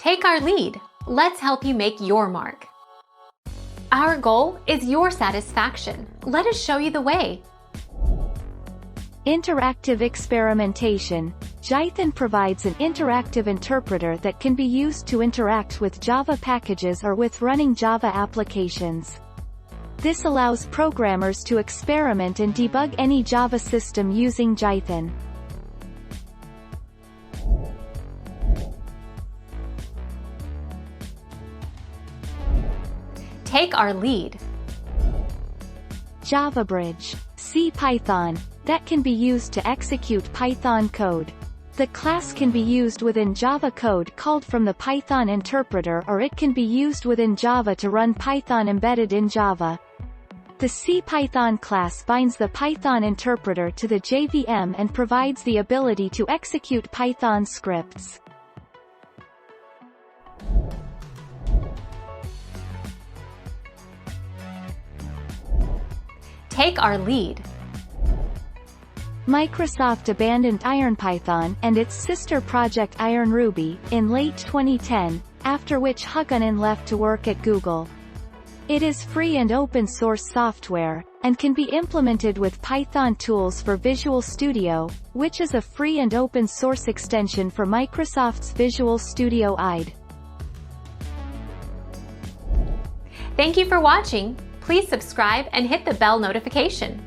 Take our lead. Let's help you make your mark. Our goal is your satisfaction. Let us show you the way. Interactive experimentation. Jython provides an interactive interpreter that can be used to interact with Java packages or with running Java applications. This allows programmers to experiment and debug any Java system using Jython. Take our lead. Java Bridge. C Python. That can be used to execute Python code. The class can be used within Java code called from the Python interpreter, or it can be used within Java to run Python embedded in Java. The C Python class binds the Python interpreter to the JVM and provides the ability to execute Python scripts. Take our lead. Microsoft abandoned IronPython and its sister project IronRuby in late 2010, after which Jython left to work at Google. It is free and open source software, and can be implemented with Python tools for Visual Studio, which is a free and open source extension for Microsoft's Visual Studio IDE. Thank you for watching. Please subscribe and hit the bell notification.